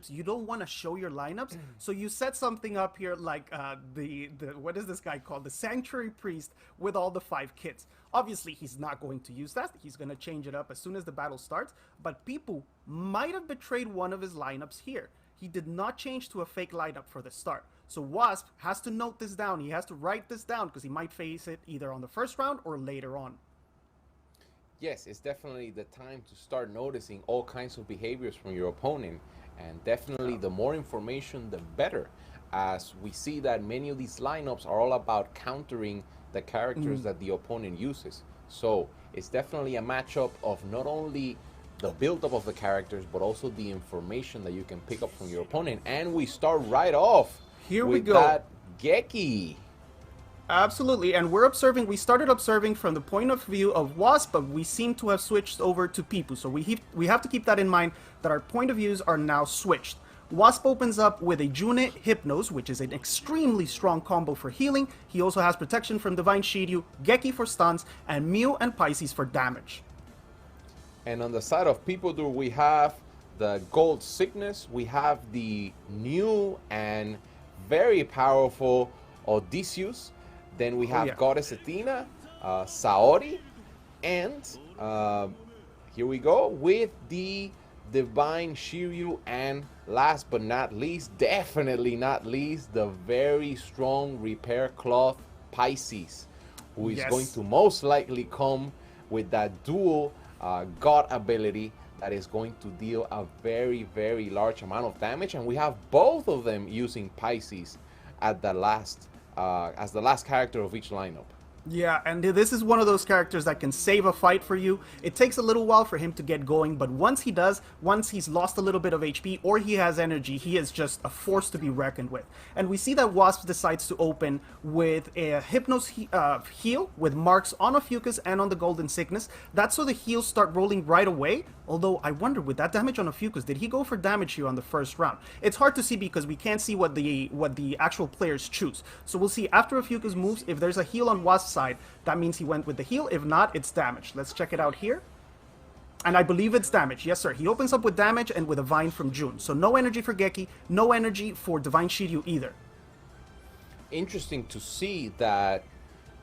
you don't want to show your lineups, so you set something up here like the what is this guy called, the Sanctuary Priest with all the 5 kits. Obviously, he's not going to use that. He's going to change it up as soon as the battle starts. But Peepoo might have betrayed one of his lineups here. He did not change to a fake lineup for the start. So Wasp has to note this down. He has to write this down because he might face it either on the first round or later on. Yes, it's definitely the time to start noticing all kinds of behaviors from your opponent. And definitely the more information, the better. As we see that many of these lineups are all about countering the characters that the opponent uses. So it's definitely a matchup of not only the build-up of the characters, but also the information that you can pick up from your opponent. And we start right off Here with we go. that Geki. Absolutely, and we started observing from the point of view of Wasp, but we seem to have switched over to Peepoo, so we have to keep that in mind, that our point of views are now switched. Wasp opens up with a Junit Hypnos, which is an extremely strong combo for healing. He also has protection from Divine Shiryu, Geki for stuns, and Mew and Pisces for damage. And on the side of Peepoodur, we have the Gold Sickness, we have the new and very powerful Odysseus. Then we have Goddess Athena, Saori, and here we go with the Divine Shiryu, and last but not least, definitely not least, the very strong Repair Cloth Pisces, who is going to most likely come with that dual God ability that is going to deal a very, very large amount of damage. And we have both of them using Pisces at the last as the last character of each lineup. Yeah, and this is one of those characters that can save a fight for you. It takes a little while for him to get going, but once he does, once he's lost a little bit of HP or he has energy, he is just a force to be reckoned with. And we see that Wasp decides to open with a Hypnos heal with marks on Ophiuchus and on the Golden Sickness. That's so the heals start rolling right away. Although I wonder, with that damage on Ophiuchus, did he go for damage here on the first round? It's hard to see because we can't see what the actual players choose. So we'll see after Ophiuchus moves, if there's a heal on Wasp's side, that means he went with the heal. If not, it's damage. Let's check it out here. And I believe it's damage. Yes, sir. He opens up with damage and with a Vine from June. So no energy for Geki, no energy for Divine Shiryu either. Interesting to see that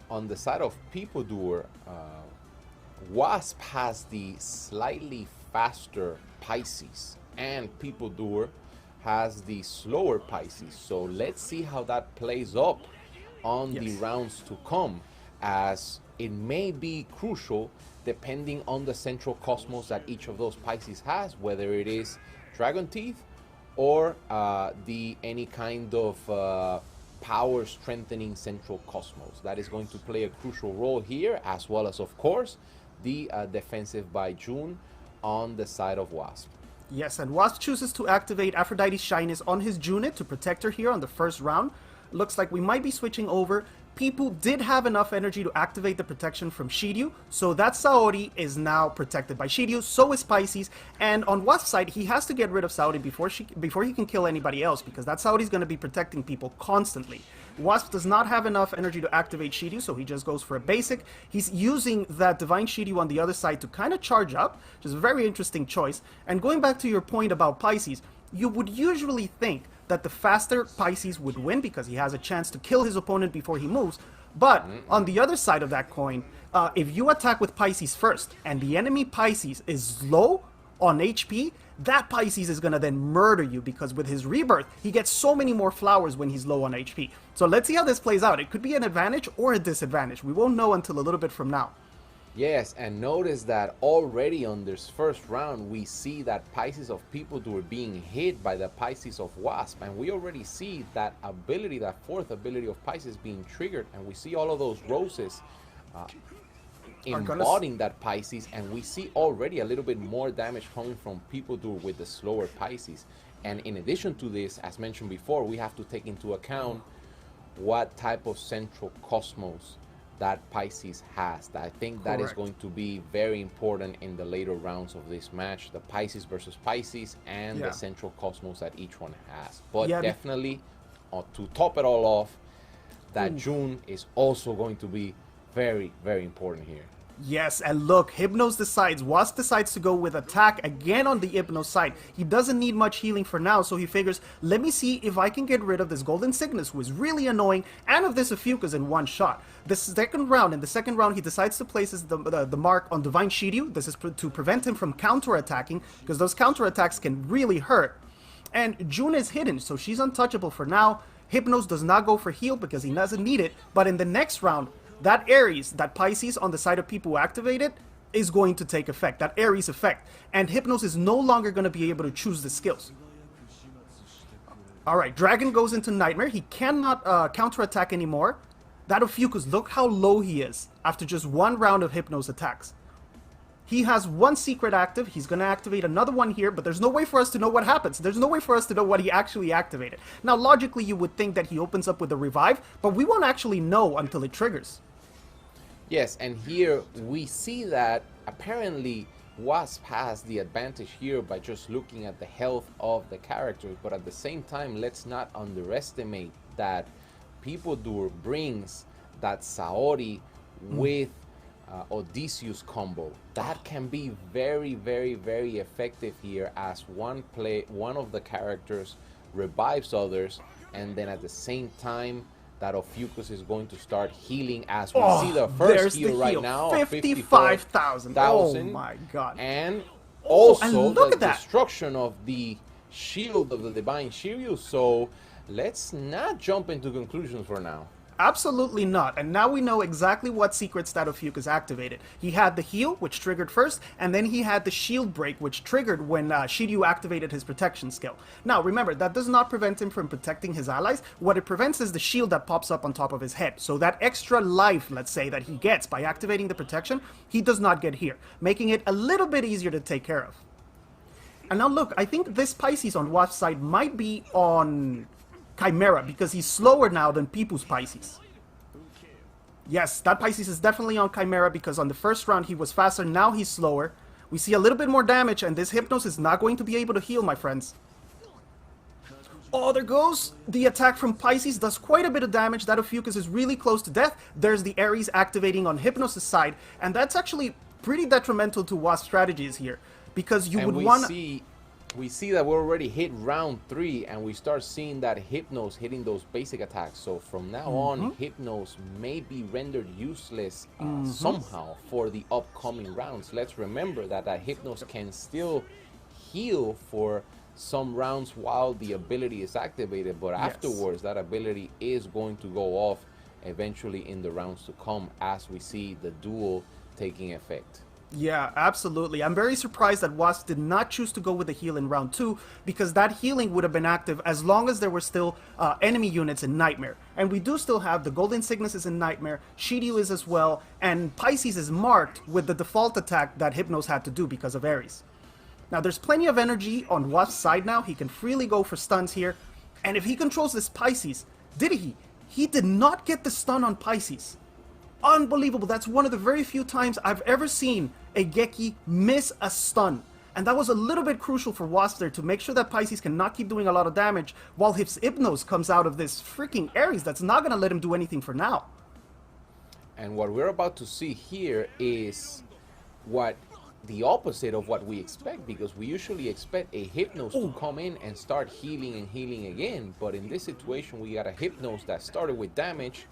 on the side of Peepoodur, Wasp has the slightly faster Pisces, and Peepoodur has the slower Pisces. So let's see how that plays up on the rounds to come, as it may be crucial depending on the central cosmos that each of those Pisces has, whether it is Dragon Teeth or any kind of power strengthening central cosmos. That is going to play a crucial role here, as well as, of course, the defensive by June on the side of Wasp. Yes, and Wasp chooses to activate Aphrodite's Shyness on his Junit to protect her here on the first round. Looks like we might be switching over. Peepoo did have enough energy to activate the protection from Shiryu, so that Saori is now protected by Shiryu, so is Pisces, and on Wasp's side, he has to get rid of Saori before he can kill anybody else, because that Saori is going to be protecting people constantly. Wasp does not have enough energy to activate Shiryu, so he just goes for a basic. He's using that Divine Shiryu on the other side to kind of charge up, which is a very interesting choice. And going back to your point about Pisces, you would usually think that the faster Pisces would win because he has a chance to kill his opponent before he moves. But on the other side of that coin, if you attack with Pisces first and the enemy Pisces is low on HP, that Pisces is going to then murder you, because with his rebirth, he gets so many more flowers when he's low on HP. So let's see how this plays out. It could be an advantage or a disadvantage. We won't know until a little bit from now. Yes, and notice that already on this first round, we see that Pisces of Peepoodur being hit by the Pisces of Wasp, and we already see that ability, that fourth ability of Pisces being triggered, and we see all of those roses embodying that Pisces, and we see already a little bit more damage coming from Peepoodur with the slower Pisces. And in addition to this, as mentioned before, we have to take into account what type of central cosmos that Pisces has. I think that is going to be very important in the later rounds of this match, the Pisces versus Pisces and the central cosmos that each one has. But definitely, to top it all off, that June is also going to be very, very important here. Yes, and look, Hypnos decides to go with attack again on the Hypnos side. He doesn't need much healing for now, so he figures, let me see if I can get rid of this Golden Cygnus, who is really annoying, and of this Ophiuchus in one shot. In the second round, he decides to place the mark on Divine Shiryu. This is to prevent him from counter-attacking, because those counter-attacks can really hurt. And June is hidden, so she's untouchable for now. Hypnos does not go for heal because he doesn't need it, but in the next round, that Aries, that Pisces on the side of people who activate it, is going to take effect, that Aries effect. And Hypnos is no longer going to be able to choose the skills. Alright, Dragon goes into Nightmare. He cannot counterattack anymore. That Ophiuchus, look how low he is after just one round of Hypnos attacks. He has one secret active. He's going to activate another one here, but there's no way for us to know what happens. There's no way for us to know what he actually activated. Now, logically, you would think that he opens up with a revive, but we won't actually know until it triggers. Yes, and here we see that apparently Wasp has the advantage here by just looking at the health of the characters, but at the same time, let's not underestimate that Peepoodur brings that Saori with Odysseus combo. That can be very, very, very effective here as one of the characters revives others, and then at the same time that Ophiuchus is going to start healing as we see the first heal right now. 55,000. Oh my god. And also and look the at that destruction of the shield of the Divine Shiryu. So let's not jump into conclusions for now. Absolutely not. And now we know exactly what secrets that Ophiuchus activated. He had the heal, which triggered first, and then he had the shield break, which triggered when Shiryu activated his protection skill. Now, remember, that does not prevent him from protecting his allies. What it prevents is the shield that pops up on top of his head. So that extra life, let's say, that he gets by activating the protection, he does not get here, making it a little bit easier to take care of. And now look, I think this Pisces on Wasp's side might be on Chimera, because he's slower now than Peepoo's Pisces. Yes, that Pisces is definitely on Chimera, because on the first round he was faster, now he's slower. We see a little bit more damage, and this Hypnos is not going to be able to heal, my friends. Oh, there goes the attack from Pisces, does quite a bit of damage. That Ophiuchus is really close to death. There's the Aries activating on Hypnos' side, and that's actually pretty detrimental to Wasp's strategies here, because you would want to... We see that we're already hit round 3, and we start seeing that Hypnos hitting those basic attacks. So from now on, Hypnos may be rendered useless somehow for the upcoming rounds. Let's remember that Hypnos can still heal for some rounds while the ability is activated, but afterwards that ability is going to go off eventually in the rounds to come as we see the duel taking effect. Yeah, absolutely. I'm very surprised that Wasp did not choose to go with the heal in round 2, because that healing would have been active as long as there were still enemy units in Nightmare. And we do still have the Golden Cygnus is in Nightmare, Shiryu is as well, and Pisces is marked with the default attack that Hypnos had to do because of Aries. Now there's plenty of energy on Wasp's side now. He can freely go for stuns here. And if he controls this Pisces, did he? He did not get the stun on Pisces. Unbelievable. That's one of the very few times I've ever seen a Geki miss a stun. And that was a little bit crucial for Wasp there to make sure that Pisces cannot keep doing a lot of damage while his Hypnos comes out of this freaking Aries that's not going to let him do anything for now. And what we're about to see here is the opposite of what we expect, because we usually expect a Hypnos to come in and start healing and healing again. But in this situation, we got a Hypnos that started with damage,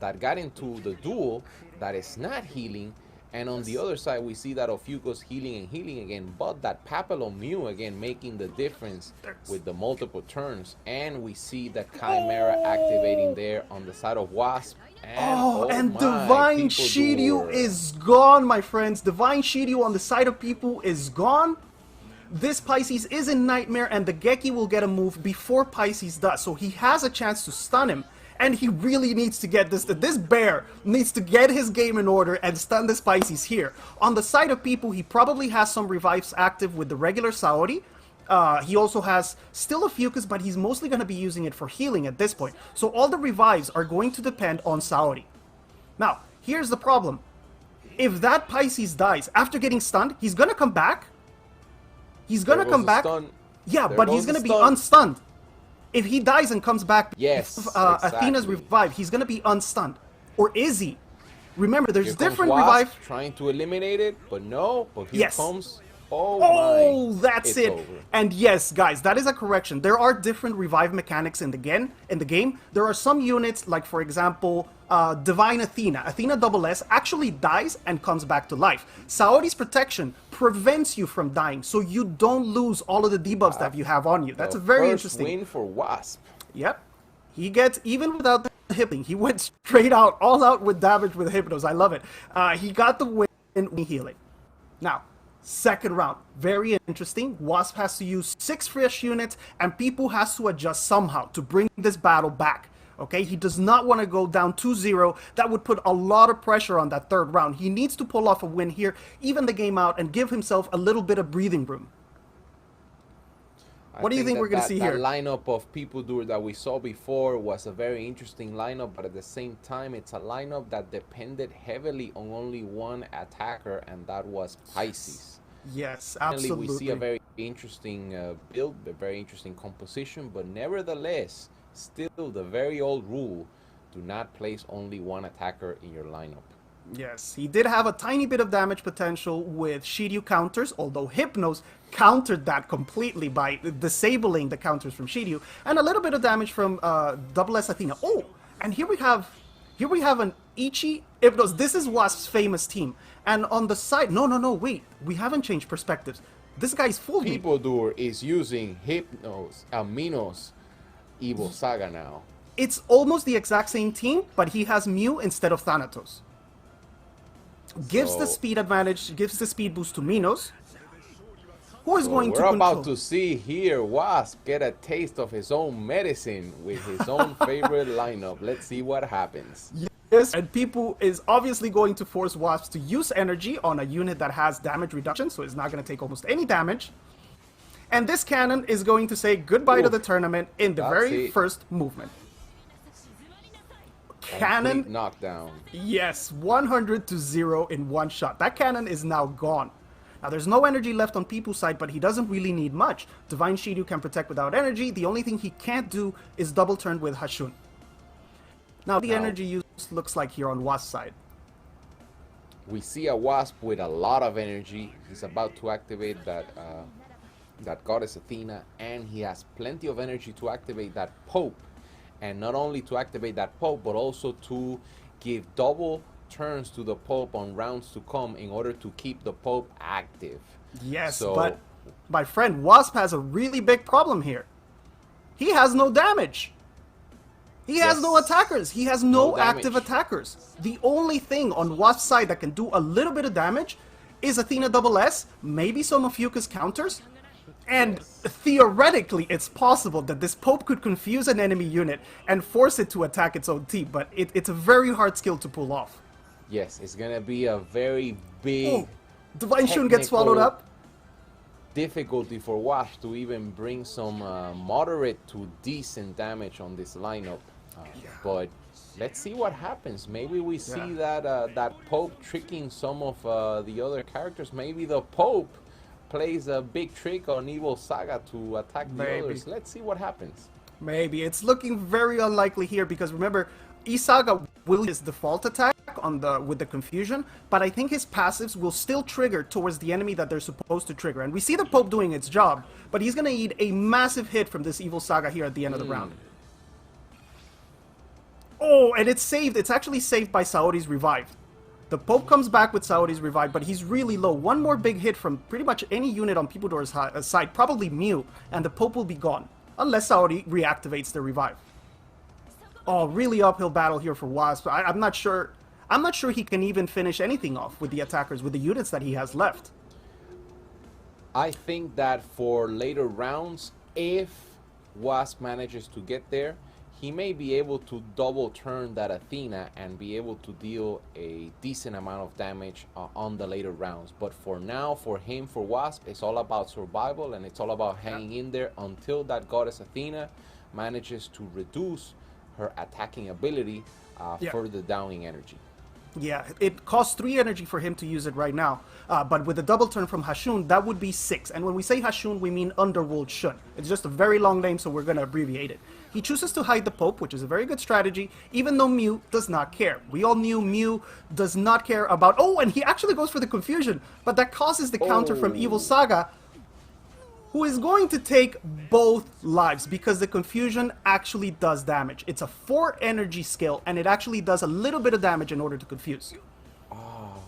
that got into the duel, that is not healing, and on the other side we see that Ophiuchus healing and healing again, but that Papillon Mew again making the difference with the multiple turns, and we see that Chimera activating there on the side of Wasp. And Divine Shiryu is gone, my friends. Divine Shiryu on the side of people is gone. This Pisces is in Nightmare, and the Geki will get a move before Pisces does, so he has a chance to stun him. And he really needs to get this bear needs to get his game in order and stun the Pisces here. On the side of people, he probably has some revives active with the regular Saori. He also has still Ophiuchus, but he's mostly going to be using it for healing at this point. So all the revives are going to depend on Saori. Now, here's the problem. If that Pisces dies after getting stunned, he's going to come back. He's going to come back. Yeah, but he's going to be unstunned. If he dies and comes back, yes, Athena's revive, he's going to be unstunned. Or is he? Remember, there's Here comes different Wasp revive. trying to eliminate it, but no. But here Yes. comes. Oh, Oh, my. that's It's it. over. And yes, guys, that is a correction. There are different revive mechanics in the game. There are some units, like for example, Divine Athena. Athena double S actually dies and comes back to life. Saori's protection prevents you from dying, so you don't lose all of the debuffs that you have on you. That's The a very first interesting. win for Wasp. Yep. He gets, even without the hypnoting, he went straight out, all out with damage with Hypnos. I love it. He got the win in healing. Now, second round, very interesting. Wasp has to use 6 fresh units, and People has to adjust somehow to bring this battle back. Okay, he does not want to go down 2-0. That would put a lot of pressure on that third round. He needs to pull off a win here, even the game out, and give himself a little bit of breathing room. What do you think we're going to see here? That lineup of Peepoodur that we saw before was a very interesting lineup, but at the same time, it's a lineup that depended heavily on only one attacker, and that was Pisces. Yes, Finally, absolutely. we see a very interesting build, a very interesting composition, but nevertheless, still the very old rule, do not place only one attacker in your lineup. Yes, he did have a tiny bit of damage potential with Shiryu counters, although Hypnos countered that completely by disabling the counters from Shiryu, and a little bit of damage from Double S Athena. Oh, and here we have an Ichi Hypnos. This is Wasp's famous team, and on the side, no, wait, we haven't changed perspectives. This guy's full deep. Peepoodur is using Hypnos, Minos, Evil Saga now. It's almost the exact same team, but he has Mew instead of Thanatos. Gives the speed advantage, gives the speed boost to Minos, who is going to We're control. about to see here Wasp get a taste of his own medicine with his own favorite lineup. Let's see what happens. Yes, and People is obviously going to force Wasp to use energy on a unit that has damage reduction, so it's not going to take almost any damage. And this cannon is going to say goodbye to the tournament in the very first movement. Cannon Complete knockdown. Yes, 100-0 in one shot. That cannon is now gone. Now there's no energy left on People's side, but he doesn't really need much. Divine Shiryu can protect without energy. The only thing he can't do is double turn with Hashun. Now the energy use looks like here on Wasp's side. We see a Wasp with a lot of energy. He's about to activate that goddess Athena, and he has plenty of energy to activate that Pope. And not only to activate that Pope, but also to give double turns to the Pope on rounds to come in order to keep the Pope active. Yes, So, but my friend, Wasp has a really big problem here. He has no damage. He has no attackers. He has no active attackers. The only thing on Wasp's side that can do a little bit of damage is Athena double S, maybe some of Fuka's counters. And theoretically, it's possible that this Pope could confuse an enemy unit and force it to attack its own team, but it's a very hard skill to pull off. yes, it's going to be a very big Divine Shun gets swallowed up. difficulty for Wasp to even bring some moderate to decent damage on this lineup. But let's see what happens. Maybe we see that Pope tricking some of the other characters. Maybe the Pope plays a big trick on Evil Saga to attack the others. Let's see what happens. Maybe. It's looking very unlikely here because remember, Isaga will his default attack on with the confusion, but I think his passives will still trigger towards the enemy that they're supposed to trigger. And we see the Pope doing its job, but he's going to need a massive hit from this Evil Saga here at the end of the round. Oh, and it's saved. It's actually saved by Saori's revive. The Pope comes back with Saori's revive, but he's really low. One more big hit from pretty much any unit on Peepoodur's side, probably Mew, and the Pope will be gone. Unless Saori reactivates the revive. Oh, really uphill battle here for Wasp. I'm not sure he can even finish anything off with the attackers, with the units that he has left. I think that for later rounds, if Wasp manages to get there, he may be able to double turn that Athena and be able to deal a decent amount of damage on the later rounds. But for now, for him, for Wasp, it's all about survival, and it's all about hanging in there until that goddess Athena manages to reduce her attacking ability, further downing energy. Yeah, it costs 3 energy for him to use it right now. But with the double turn from Hashun, that would be 6. And when we say Hashun, we mean Underworld Shun. It's just a very long name, so we're going to abbreviate it. He chooses to hide the Pope, which is a very good strategy, even though Mew does not care. We all knew Mew does not care about... Oh, and he actually goes for the Confusion, but that causes the counter from Evil Saga, who is going to take both lives because the Confusion actually does damage. It's a 4 energy skill, and it actually does a little bit of damage in order to confuse. Oh,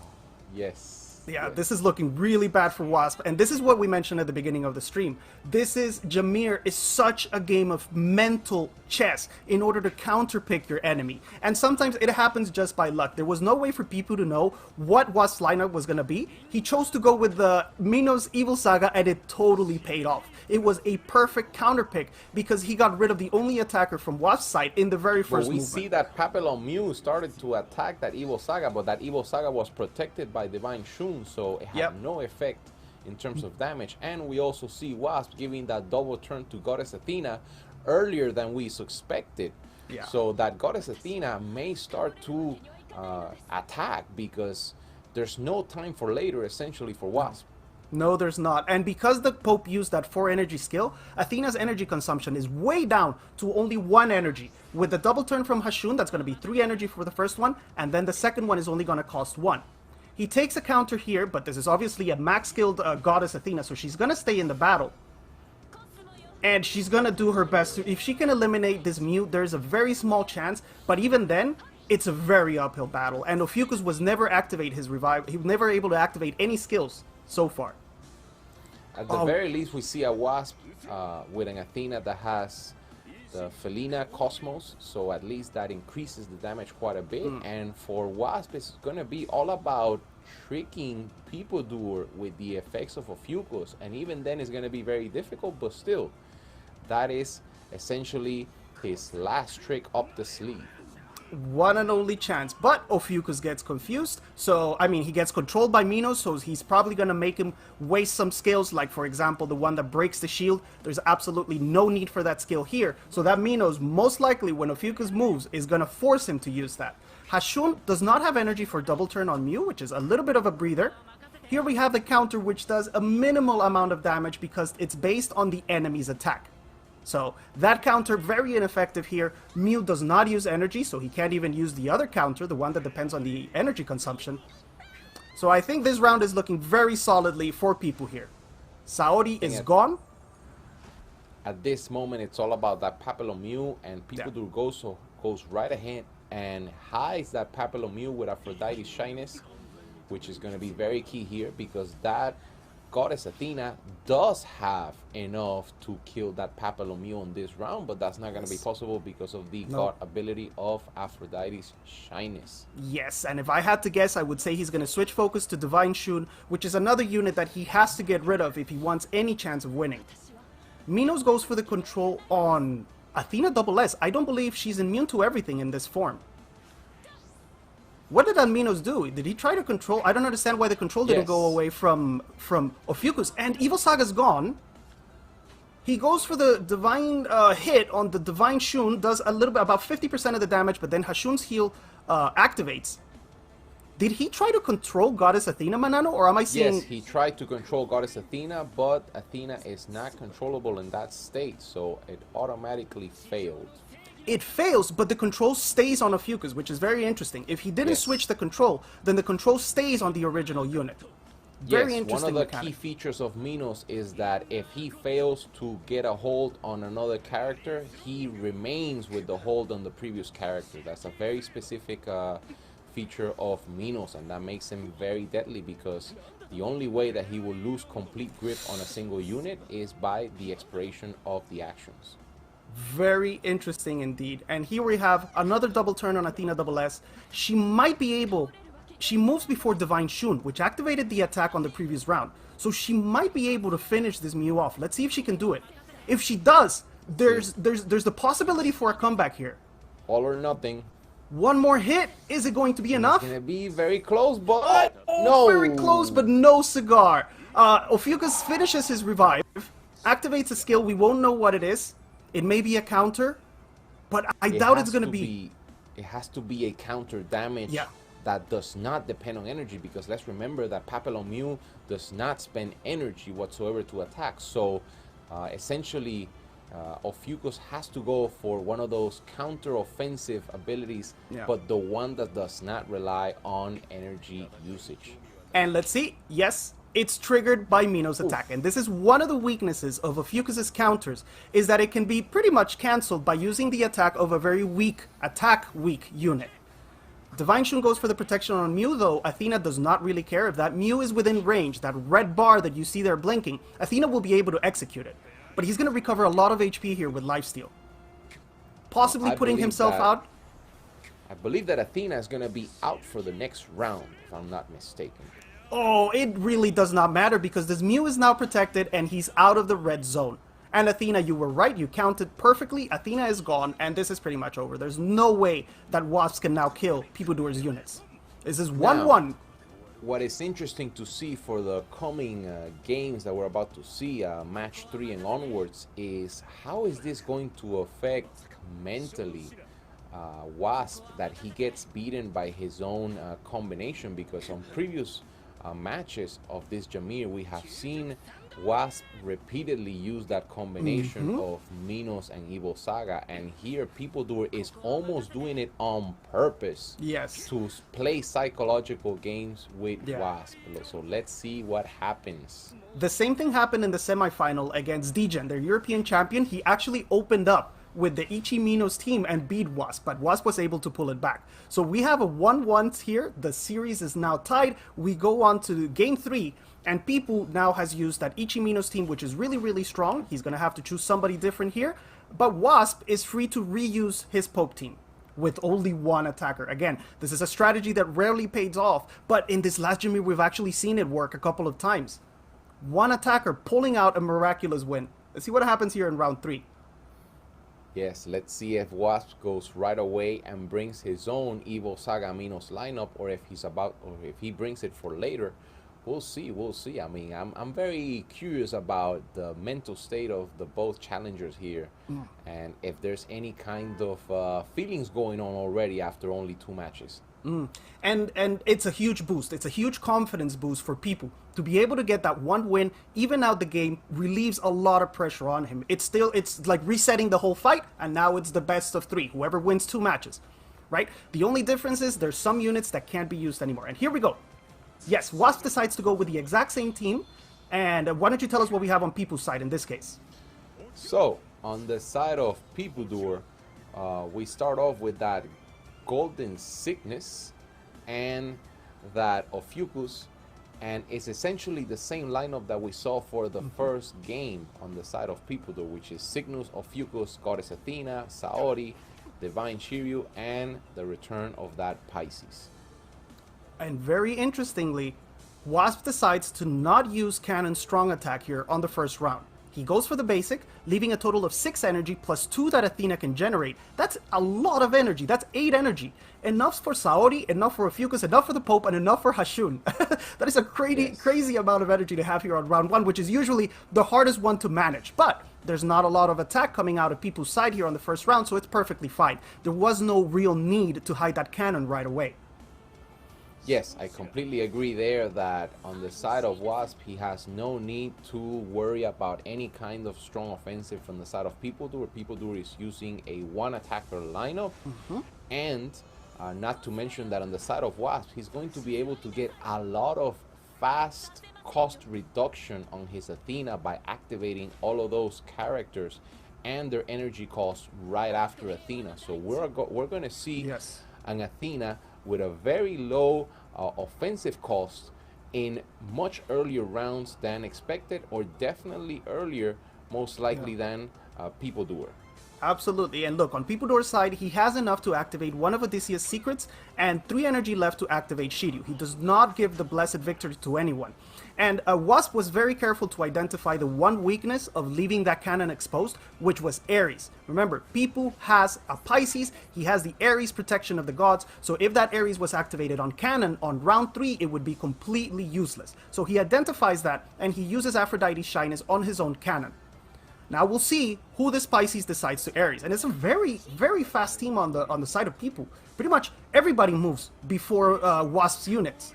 yes. Yeah, yes. this is looking really bad for Wasp, and this is what we mentioned at the beginning of the stream. This is, Jamir is such a game of mental chess in order to counterpick your enemy. And sometimes it happens just by luck. There was no way for people to know what Wasp's lineup was going to be. He chose to go with the Minos Evil Saga, and it totally paid off. It was a perfect counterpick because he got rid of the only attacker from Wasp's side in the very first movement. We see that Papillon Mew started to attack that Evil Saga, but that Evil Saga was protected by Divine Shun, so it had no effect in terms of damage. And we also see Wasp giving that double turn to Goddess Athena earlier than we suspected. Yeah. So that Goddess Athena may start to attack because there's no time for later, essentially, for Wasp. No, there's not. And because the Pope used that 4 energy skill, Athena's energy consumption is way down to only 1 energy. With the double turn from Hashun, that's going to be 3 energy for the first one, and then the second one is only going to cost 1. He takes a counter here, but this is obviously a max-skilled Goddess Athena, so she's going to stay in the battle. And she's going to do her best. If she can eliminate this Mew, there's a very small chance, but even then, it's a very uphill battle. And Ophiuchus was never activate his revive. He was never able to activate any skills so far. At the very least, we see a Wasp with an Athena that has the Felina Cosmos, so at least that increases the damage quite a bit. And for Wasp, it's going to be all about tricking Peepoodur with the effects of Ophiuchus, and even then it's going to be very difficult, but still, that is essentially his last trick up the sleeve. One and only chance, but Ophiuchus gets confused, so, I mean, he gets controlled by Minos, so he's probably gonna make him waste some skills, like, for example, the one that breaks the shield. There's absolutely no need for that skill here, so that Minos, most likely, when Ophiuchus moves, is gonna force him to use that. Hashun does not have energy for double turn on Mew, which is a little bit of a breather. Here we have the counter, which does a minimal amount of damage because it's based on the enemy's attack. So that counter, very ineffective here. Mew does not use energy, so he can't even use the other counter, the one that depends on the energy consumption. So I think this round is looking very solidly for people here. Saori is gone. At this moment, it's all about that Papillon Mew, and Peepoodur goes right ahead and hides that Papillon Mew with Aphrodite's Shyness, which is going to be very key here because that Goddess Athena does have enough to kill that Papillon Mew on this round, but that's not going to be possible because of the god ability of Aphrodite's Shyness. Yes, and if I had to guess, I would say he's going to switch focus to Divine Shun, which is another unit that he has to get rid of if he wants any chance of winning. Minos goes for the control on Athena double S. I don't believe she's immune to everything in this form. What did Minos do? Did he try to control? I don't understand why the control didn't go away from Ophiuchus. And Evil Saga's gone. He goes for the divine hit on the Divine Shun, does a little bit, about 50% of the damage, but then Hashun's heal activates. Did he try to control Goddess Athena, Manano, or am I seeing... Yes, he tried to control Goddess Athena, but Athena is not controllable in that state, so it automatically failed. It fails, but the control stays on Ophiuchus, which is very interesting. If he didn't switch the control, then the control stays on the original unit. Very interesting one of the mechanic. key features of Minos is that if he fails to get a hold on another character, he remains with the hold on the previous character. That's a very specific feature of Minos, and that makes him very deadly because the only way that he will lose complete grip on a single unit is by the expiration of the actions. Very interesting indeed. And here we have another double turn on Athena double S. She might be able... She moves before Divine Shun, which activated the attack on the previous round. So she might be able to finish this Mew off. Let's see if she can do it. If she does, there's the possibility for a comeback here. All or nothing. One more hit. Is it going to be enough? It's going to be very close, but no. Very close, but no cigar. Ophiuchus finishes his revive, activates a skill. We won't know what it is. It may be a counter, but I doubt it's going to be... It has to be a counter damage that does not depend on energy, because let's remember that Papillon Mew does not spend energy whatsoever to attack. So essentially Ophiuchus has to go for one of those counter-offensive abilities, but the one that does not rely on energy usage. And let's see, yes, it's triggered by Mino's attack. And this is one of the weaknesses of Ophiuchus' counters, is that it can be pretty much cancelled by using the attack of a very weak, attack-weak unit. Divine Shun goes for the protection on Mew, though Athena does not really care. If that Mew is within range, that red bar that you see there blinking, Athena will be able to execute it. But he's going to recover a lot of HP here with lifesteal. Possibly putting himself out. I believe that Athena is going to be out for the next round, if I'm not mistaken. Oh, it really does not matter, because this Mew is now protected and he's out of the red zone. And Athena, you were right, you counted perfectly. Athena is gone, and this is pretty much over. There's no way that Wasp can now kill Peepoodur's units. This is 1-1. What is interesting to see for the coming games that we're about to see, match 3 and onwards, is how is this going to affect mentally Wasp, that he gets beaten by his own combination, because on previous matches of this Jamir, we have seen Wasp repeatedly use that combination of Minos and Evil Saga, and here Peepoodur is almost doing it on purpose to play psychological games with Wasp. So let's see what happens. The same thing happened in the semifinal against Degen, their European champion. He actually opened up with the Ichi Minos team and beat Wasp, but Wasp was able to pull it back. So we have a 1-1 here. The series is now tied. We go on to game 3, and Peepoo now has used that Ichi Minos team, which is really, really strong. He's going to have to choose somebody different here, but Wasp is free to reuse his Poke team with only one attacker. Again, this is a strategy that rarely pays off, but in this last Jamir, we've actually seen it work a couple of times. One attacker pulling out a miraculous win. Let's see what happens here in round 3. Yes, let's see if Wasp goes right away and brings his own Evil Saga Minos lineup, or if he brings it for later. We'll see, we'll see. I mean, I'm very curious about the mental state of the both challengers here, and if there's any kind of feelings going on already after only 2 matches. And it's a huge boost. It's a huge confidence boost for people to be able to get that one win, even out the game, relieves a lot of pressure on him. It's like resetting the whole fight, and now it's the best of 3. Whoever wins 2 matches, right? The only difference is there's some units that can't be used anymore. And here we go. Yes, Wasp decides to go with the exact same team. And why don't you tell us what we have on Peepoo's side in this case? So, on the side of Peepoodur, we start off with that Golden Sickness and that Ophiuchus, and it's essentially the same lineup that we saw for the first game on the side of Peepoodur, which is Cygnus, Ophiuchus, Goddess Athena, Saori, Divine Shiryu, and the return of that Pisces. And very interestingly, Wasp decides to not use Cannon Strong Attack here on the first round. He goes for the basic, leaving a total of 6 energy plus 2 that Athena can generate. That's a lot of energy. That's 8 energy. Enough for Saori, enough for Ophiuchus, enough for the Pope, and enough for Hashun. That is a crazy amount of energy to have here on round 1, which is usually the hardest one to manage. But there's not a lot of attack coming out of Peepoo's side here on the first round, so it's perfectly fine. There was no real need to hide that cannon right away. Yes, I completely agree there that on the side of Wasp, he has no need to worry about any kind of strong offensive from the side of Peepoodur. Peepoodur is using a 1-attacker lineup, and not to mention that on the side of Wasp, he's going to be able to get a lot of fast cost reduction on his Athena by activating all of those characters and their energy costs right after Athena. So we're going to see an Athena with a very low offensive cost in much earlier rounds than expected, or definitely earlier, most likely, than Peepoodur. Absolutely, and look, on Peepoodur's side, he has enough to activate one of Odysseus' secrets and 3 energy left to activate Shiryu. He does not give the Blessed Victory to anyone. And Wasp was very careful to identify the one weakness of leaving that cannon exposed, which was Aries. Remember, Peepoo has a Pisces, he has the Aries protection of the gods, so if that Aries was activated on cannon on round 3, it would be completely useless. So he identifies that, and he uses Aphrodite's shyness on his own cannon. Now we'll see who this Pisces decides to Aries, and it's a very, very fast team on the side of people. Pretty much everybody moves before Wasp's units.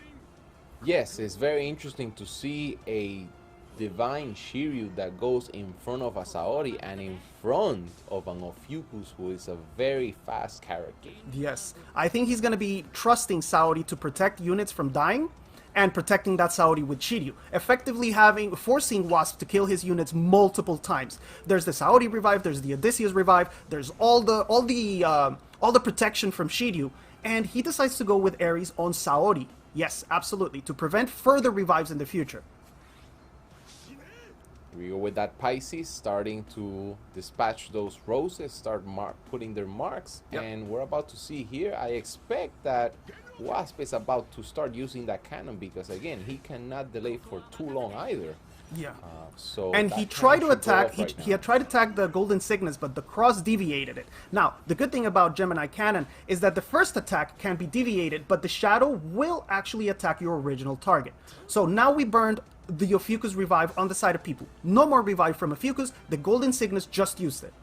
Yes, it's very interesting to see a Divine Shiryu that goes in front of a Saori and in front of an Ophiuchus, who is a very fast character. Yes, I think he's going to be trusting Saori to protect units from dying, and protecting that Saori with Shiryu, effectively forcing Wasp to kill his units multiple times. There's the Saori revive, there's the Odysseus revive, there's all the protection from Shiryu, and he decides to go with Ares on Saori. Yes, absolutely, to prevent further revives in the future. We go with that Pisces starting to dispatch those roses, start putting their marks, and we're about to see here, I expect that Wasp is about to start using that cannon, because again, he cannot delay for too long either. Yeah. And he tried to attack, he had tried to attack the Golden Cygnus, but the cross deviated it. Now, the good thing about Gemini Cannon is that the first attack can be deviated, but the shadow will actually attack your original target. So now we burned the Ophiuchus revive on the side of people. No more revive from Ophiuchus, the Golden Cygnus just used it.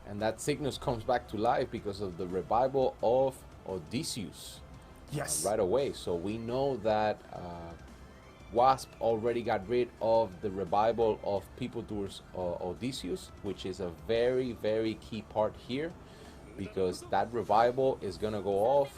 And that Cygnus comes back to life because of the revival of Odysseus. Yes. Right away. So we know that Wasp already got rid of the revival of Peepoodur's Odysseus, which is a very, very key part here, because that revival is going to go off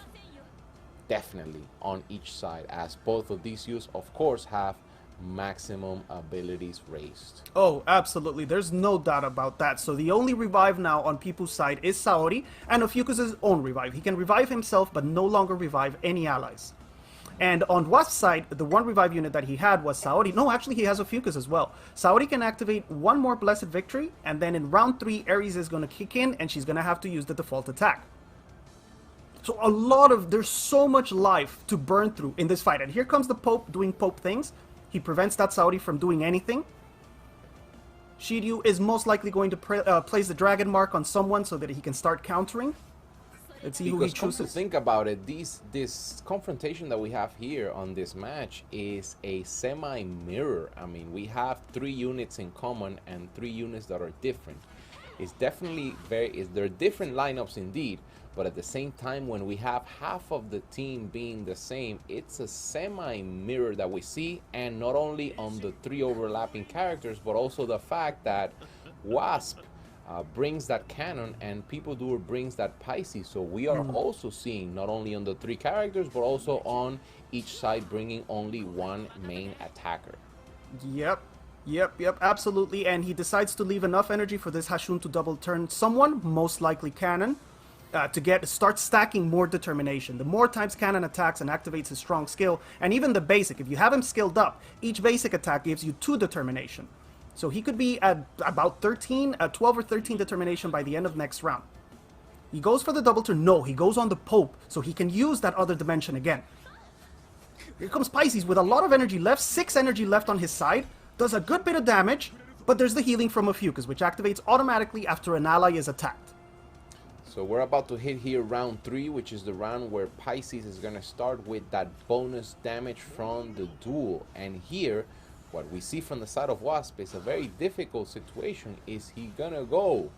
definitely on each side, as both Odysseus, of course, have maximum abilities raised. Oh, absolutely. There's no doubt about that. So the only revive now on people's side is Saori, and Ophiuchus' own revive. He can revive himself, but no longer revive any allies. And on Wasp's side, the one revive unit that he had was Saori. No, actually, he has Ophiuchus as well. Saori can activate one more Blessed Victory, and then in round 3, Ares is going to kick in, and she's going to have to use the default attack. So there's so much life to burn through in this fight. And here comes the Pope doing Pope things. He prevents that Saori from doing anything. Shiryu is most likely going to place the Dragon Mark on someone so that he can start countering. Let's see who he chooses. Come to think about it, this confrontation that we have here on this match is a semi-mirror. I mean, we have 3 units in common and 3 units that are different. It's definitely they're different lineups indeed, but at the same time, when we have half of the team being the same, it's a semi-mirror that we see, and not only on the 3 overlapping characters, but also the fact that Wasp brings that cannon and Peepoodur brings that Pisces. So we are also seeing not only on the 3 characters, but also on each side bringing only one main attacker. Yep, absolutely. And he decides to leave enough energy for this Hashun to double turn someone, most likely Cannon, to start stacking more determination. The more times Cannon attacks and activates his strong skill, and even the basic, if you have him skilled up, each basic attack gives you 2 determination. So he could be at about 12 or 13 determination by the end of next round. He goes for the double turn. No, he goes on the Pope, so he can use that other dimension again. Here comes Pisces with a lot of energy left, 6 energy left on his side, does a good bit of damage, but there's the healing from Ophiuchus, which activates automatically after an ally is attacked. So we're about to hit here round 3, which is the round where Pisces is going to start with that bonus damage from the duel. And here, what we see from the side of Wasp is a very difficult situation. Is he gonna go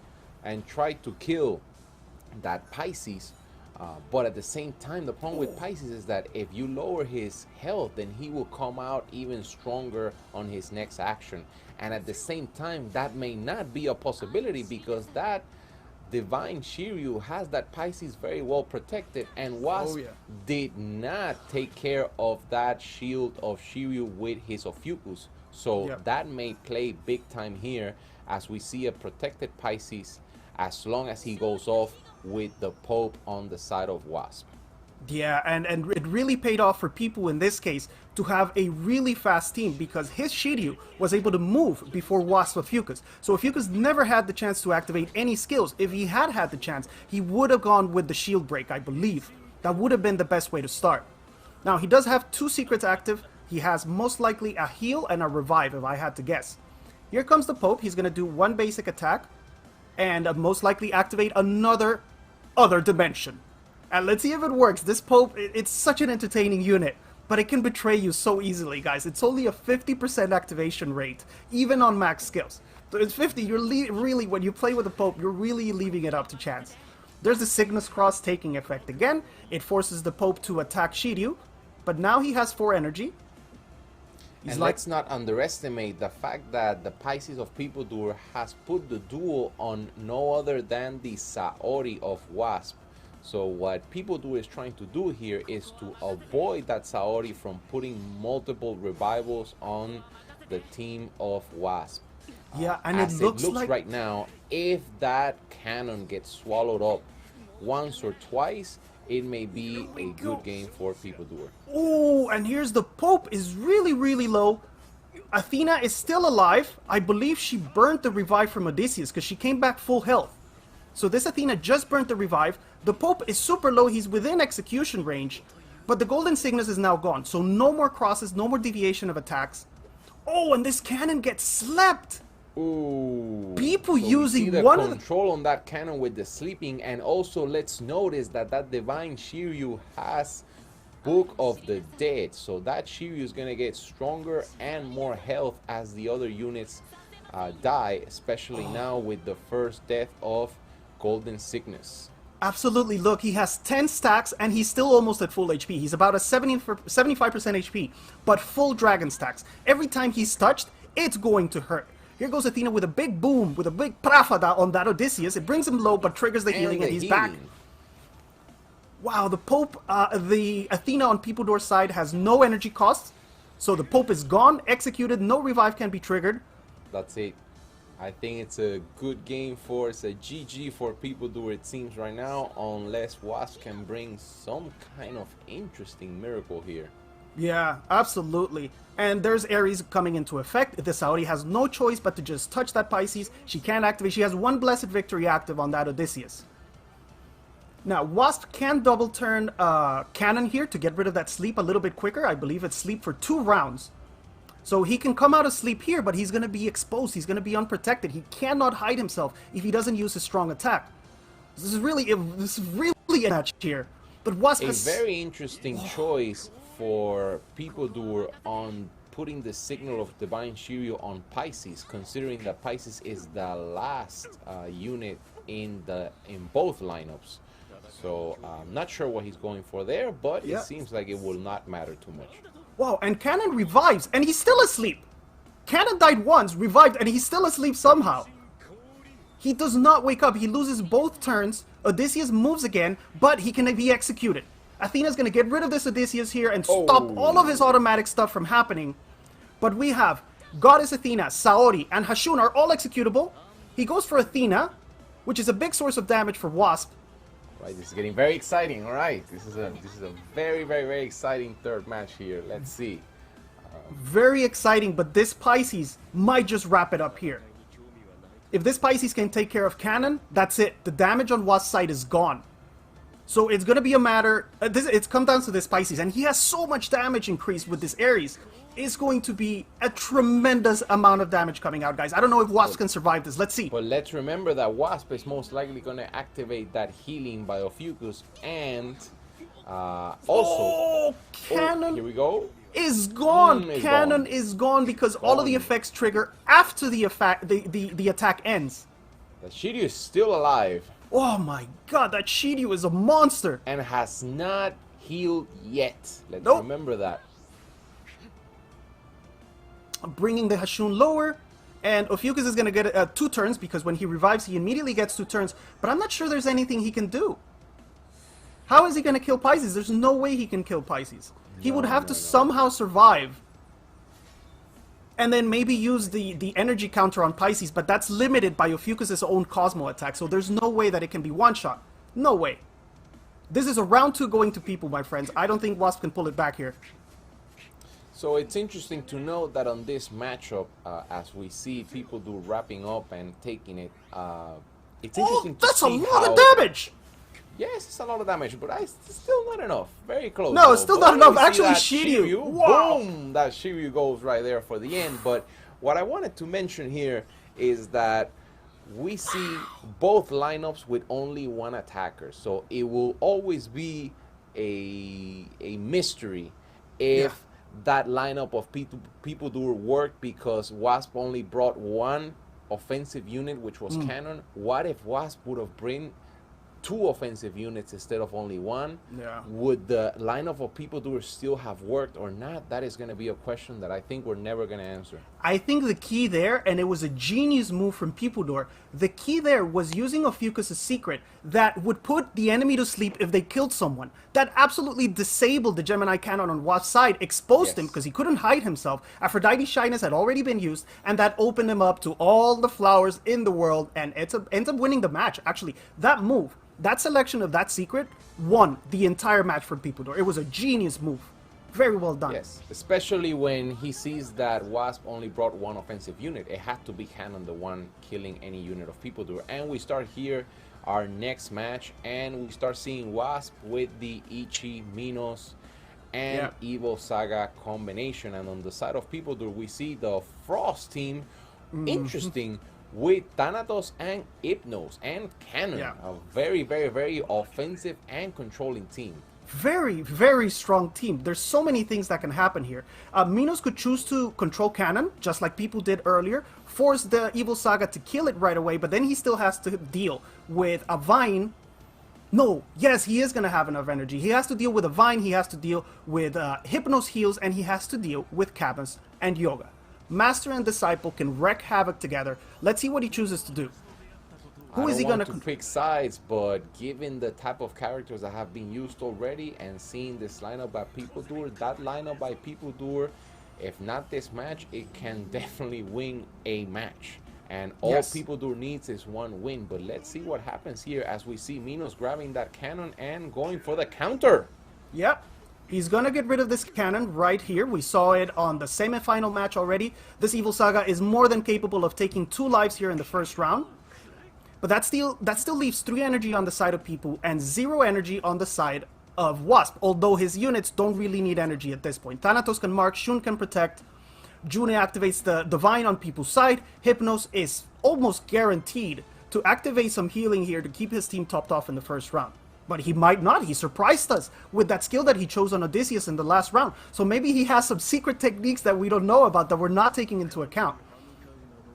and try to kill that Pisces? But at the same time, the problem with Pisces is that if you lower his health, then he will come out even stronger on his next action. And at the same time, that may not be a possibility, because that Divine Shiryu has that Pisces very well protected, and Wasp did not take care of that shield of Shiryu with his Ophiuchus. So that may play big time here, as we see a protected Pisces as long as he goes off with the Pope on the side of Wasp. Yeah, and it really paid off for people in this case to have a really fast team, because his Shiryu was able to move before Wasp Ophiuchus. So Ophiuchus never had the chance to activate any skills. If he had had the chance, he would have gone with the shield break, I believe. That would have been the best way to start. Now, he does have 2 secrets active. He has most likely a heal and a revive, if I had to guess. Here comes the Pope. He's going to do 1 basic attack and most likely activate another other dimension. And let's see if it works. This Pope, it's such an entertaining unit, but it can betray you so easily, guys. It's only a 50% activation rate, even on max skills. So it's 50. You're really, when you play with the Pope, you're really leaving it up to chance. There's the Cygnus Cross taking effect again. It forces the Pope to attack Shiryu, but now he has 4 energy. And let's not underestimate the fact that the Pisces of Peepoodur has put the duel on no other than the Saori of Wasp. So what Peepoodur is trying to do here is to avoid that Saori from putting multiple revivals on the team of Wasp. Yeah, and as it looks like right now, if that cannon gets swallowed up once or twice, it may be a good game for Peepoodur. Oh, and here's the Pope is really low. Athena is still alive. I believe she burnt the revive from Odysseus because she came back full health. So this Athena just burnt the revive. The Pope is super low. He's within execution range. But the Golden Cygnus is now gone. So no more crosses, no more deviation of attacks. Oh, and this cannon gets slept. Ooh. People so using the one of the control on that cannon with the sleeping, and also let's notice that that Divine Shiryu has Book of the Dead, so that Shiryu is gonna get stronger and more health as the other units die, especially now with the first death of Golden Cygnus. Absolutely. Look, he has 10 stacks and he's still almost at full HP. He's about a 75% HP, but full dragon stacks. Every time he's touched, it's going to hurt. Here goes Athena with a big boom, with a big prafada on that Odysseus. It brings him low, but triggers the healing, and he's back. Wow, the Pope, the Athena on Peepoodur's side has no energy cost. So the Pope is gone, executed, no revive can be triggered. That's it. I think it's a good game for, it's a GG for Peepoodur, it seems right now, unless Wasp can bring some kind of interesting miracle here. Yeah, absolutely. And there's Ares coming into effect. The Saori has no choice but to just touch that Pisces. She can't activate. She has one Blessed Victory active on that Odysseus. Now, Wasp can double turn Cannon here to get rid of that sleep a little bit quicker. I believe it's sleep for 2 rounds. So he can come out of sleep here, but he's going to be exposed. He's going to be unprotected. He cannot hide himself if he doesn't use his strong attack. This is really a match here. But Wasp a has... very interesting choice for Peepoodur on putting the signal of Divine Shiryu on Pisces, considering that Pisces is the last unit in both lineups. So I'm not sure what he's going for there, but it seems like it will not matter too much. Wow, and Cannon revives, and he's still asleep. Cannon died once, revived, and he's still asleep somehow. He does not wake up. He loses both turns. Odysseus moves again, but he can be executed. Athena's going to get rid of this Odysseus here and stop all of his automatic stuff from happening. But we have Goddess Athena, Saori, and Hashun are all executable. He goes for Athena, which is a big source of damage for Wasp. Right, this is getting very exciting. All right, this is a very exciting third match here. Let's see. Very exciting, but this Pisces might just wrap it up here. If this Pisces can take care of Cannon, that's it. The damage on Wasp's side is gone. So it's going to be a matter... it's come down to this Pisces, and he has so much damage increase with this Ares. It's going to be a tremendous amount of damage coming out, guys. I don't know if Wasp can survive this. Let's see. But let's remember that Wasp is most likely going to activate that healing by Ophiuchus, and also... Cannon here we go. Is gone. Cannon is gone because all of the effects trigger after the attack ends. The Shiryu is still alive. Oh my god, that Shiryu is a monster! And has not healed yet. Let's remember that. Bringing the Hashun lower, and Ophiuchus is going to get 2 turns because when he revives, he immediately gets 2 turns. But I'm not sure there's anything he can do. How is he going to kill Pisces? There's no way he can kill Pisces. He would have to somehow survive. And then maybe use the energy counter on Pisces, but that's limited by Ophiuchus' own Cosmo attack, so there's no way that it can be one-shot. No way. This is a round 2 going to people, my friends. I don't think Wasp can pull it back here. So it's interesting to note that on this matchup, as we see people do wrapping up and taking it, it's interesting to see that's a lot of damage! Yes, it's a lot of damage, but it's still not enough. Very close. No, it's still not enough. Actually, Shiryu. Wow. Boom! That Shiryu goes right there for the end. But what I wanted to mention here is that we see both lineups with only 1 attacker. So it will always be a mystery if that lineup of Peepoodur worked because Wasp only brought 1 offensive unit, which was Cannon. What if Wasp would have bring 2 offensive units instead of only 1? Yeah. Would the lineup of Peepoodur still have worked or not? That is going to be a question that I think we're never going to answer. I think the key there, and it was a genius move from Peepoodur, the key there was using Ophiuchus' secret that would put the enemy to sleep if they killed someone. That absolutely disabled the Gemini cannon on Wasp's side, exposed him because he couldn't hide himself. Aphrodite's shyness had already been used, and that opened him up to all the flowers in the world, and ends up winning the match. Actually, that move, that selection of that secret won the entire match for Peepoodur. It was a genius move. Very well done. Yes, especially when he sees that Wasp only brought 1 offensive unit. It had to be Cannon the one killing any unit of Peepoodur. And we start here our next match, and we start seeing Wasp with the Ichi, Minos, and Evil Saga combination. And on the side of Peepoodur, we see the Frost team. Interesting. With Thanatos and Hypnos and Cannon, a very, very, very offensive and controlling team. Very, very strong team. There's so many things that can happen here. Minos could choose to control Cannon, just like people did earlier, force the Evil Saga to kill it right away, but then he still has to deal with a Vine. No, yes, he is going to have enough energy. He has to deal with a Vine, he has to deal with Hypnos heals, and he has to deal with Camus and Yoga. Master and Disciple can wreak havoc together. Let's see what he chooses to do. Who is he going to pick sides, but given the type of characters that have been used already and seeing this lineup by Peepoodur, that lineup by Peepoodur, if not this match, it can definitely win a match. And all Peepoodur needs is 1 win. But let's see what happens here as we see Minos grabbing that cannon and going for the counter. Yep. He's gonna get rid of this cannon right here. We saw it on the semi-final match already. This Evil Saga is more than capable of taking 2 lives here in the first round. But that still leaves 3 energy on the side of Peepoo and 0 energy on the side of Wasp, although his units don't really need energy at this point. Thanatos can mark, Shun can protect, June activates the Divine on Peepoo's side. Hypnos is almost guaranteed to activate some healing here to keep his team topped off in the first round. But he might not. He surprised us with that skill that he chose on Odysseus in the last round. So maybe he has some secret techniques that we don't know about that we're not taking into account.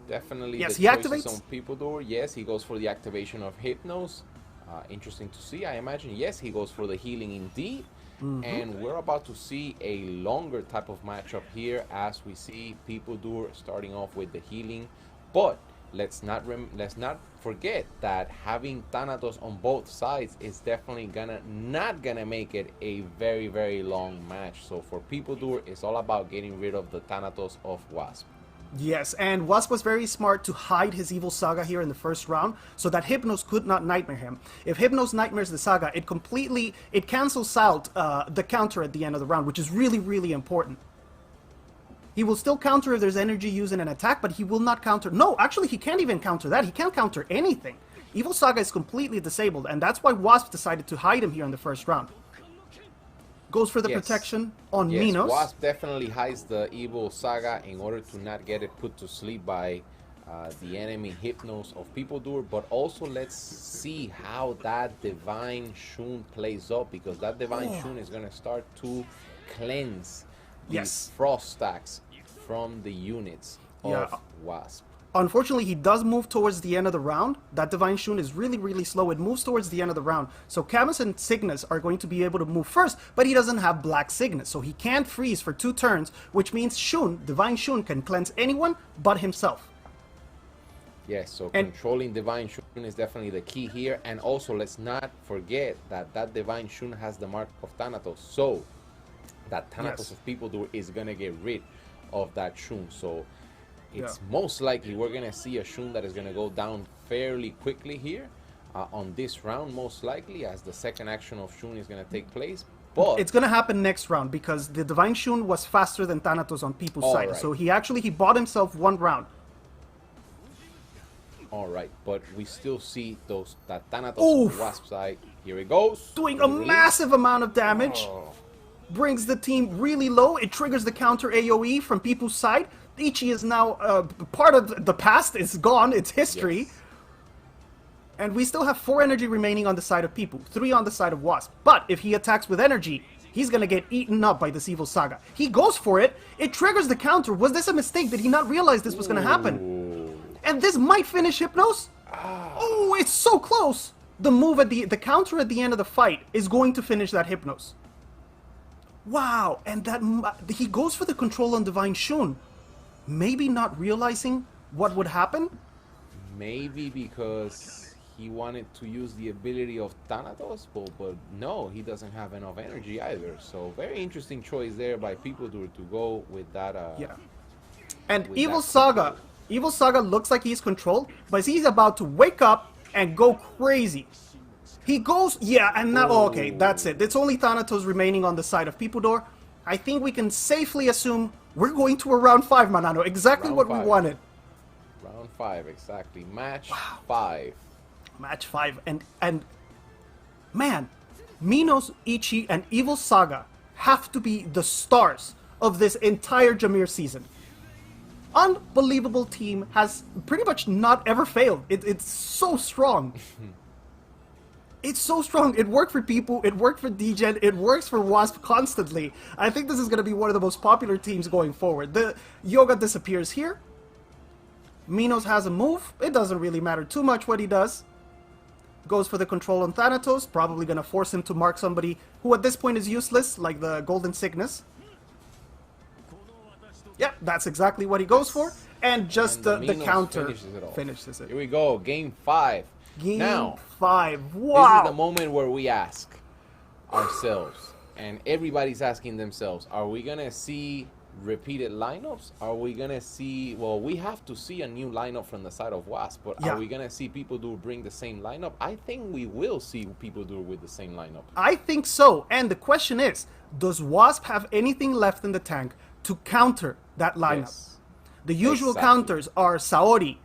Definitely. Yes, the he activates. On Peepoodur. Yes, he goes for the activation of Hypnos. Interesting to see, I imagine. Yes, he goes for the healing indeed. And we're about to see a longer type of matchup here as we see Peepoodur starting off with the healing. But let's not forget that having Thanatos on both sides is definitely not gonna make it a very, very long match. So for Peepoodur, it's all about getting rid of the Thanatos of Wasp. Yes, and Wasp was very smart to hide his Evil Saga here in the first round so that Hypnos could not nightmare him. If Hypnos nightmares the Saga, it cancels out the counter at the end of the round, which is really, really important. He will still counter if there's energy used in an attack, but he will not counter. No, actually, he can't even counter that. He can't counter anything. Evil Saga is completely disabled, and that's why Wasp decided to hide him here in the first round. Goes for the protection on Minos. Wasp definitely hides the Evil Saga in order to not get it put to sleep by the enemy Hypnos of Peepoodur. But also let's see how that Divine Shun plays up, because that Divine Shun is going to start to cleanse these frost stacks from the units of Wasp. Unfortunately, he does move towards the end of the round. That Divine Shun is really, really slow. It moves towards the end of the round. So Camus and Cygnus are going to be able to move first, but he doesn't have Black Cygnus. So he can't freeze for 2 turns, which means Shun, Divine Shun, can cleanse anyone but himself. Yes, so controlling Divine Shun is definitely the key here. And also, let's not forget that that Divine Shun has the mark of Thanatos. So that Thanatos of Peepoodur is going to get rid of that Shun. So it's most likely we're going to see a Shun that is going to go down fairly quickly here on this round, most likely, as the second action of Shun is going to take place. But it's going to happen next round because the Divine Shun was faster than Thanatos on Peepoo's side. So he bought himself 1 round. All right, but we still see that Thanatos on the Wasp side. Here it goes. Doing a massive amount of damage. Brings the team really low. It triggers the counter AoE from Peepoo's side. Ichi is now part of the past. It's gone. It's history. Yes. And we still have 4 energy remaining on the side of Peepoo, 3 on the side of Wasp. But if he attacks with energy, he's going to get eaten up by this Evil Saga. He goes for it. It triggers the counter. Was this a mistake? Did he not realize this was going to happen? And this might finish Hypnos. Oh, it's so close. The move at the counter at the end of the fight is going to finish that Hypnos. Wow, and that he goes for the control on Divine Shun. Maybe not realizing what would happen. Maybe because he wanted to use the ability of Thanatos, but no, he doesn't have enough energy either. So very interesting choice there by Peepoodur to go with that. Yeah. And Evil Saga looks like he's controlled, but he's about to wake up and go crazy. He goes, yeah, and now, oh, okay, that's it. It's only Thanatos remaining on the side of Peepoodur. I think we can safely assume we're going to a round 5, Manano. Exactly Round what 5. we wanted. Round 5, exactly. Match 5. Match 5, and man, Minos, Ichi, and Evil Saga have to be the stars of this entire Jamir season. Unbelievable team, has pretty much not ever failed. It's so strong. It's so strong. It worked for people, it worked for DGen, it works for Wasp constantly. I think this is going to be one of the most popular teams going forward. The Yoga disappears here. Minos has a move. It doesn't really matter too much what he does. Goes for the control on Thanatos, probably going to force him to mark somebody who at this point is useless, like the Golden Sickness. Yeah, that's exactly what he goes for. And just the counter finishes it. Here we go, game 5. Game 5. Wow. This is the moment where we ask ourselves, and everybody's asking themselves, are we going to see repeated lineups? Are we going to see, well, we have to see a new lineup from the side of Wasp, but are we going to see people bring the same lineup? I think we will see people with the same lineup. I think so. And the question is, does Wasp have anything left in the tank to counter that lineup? Yes. The usual counters are Saori,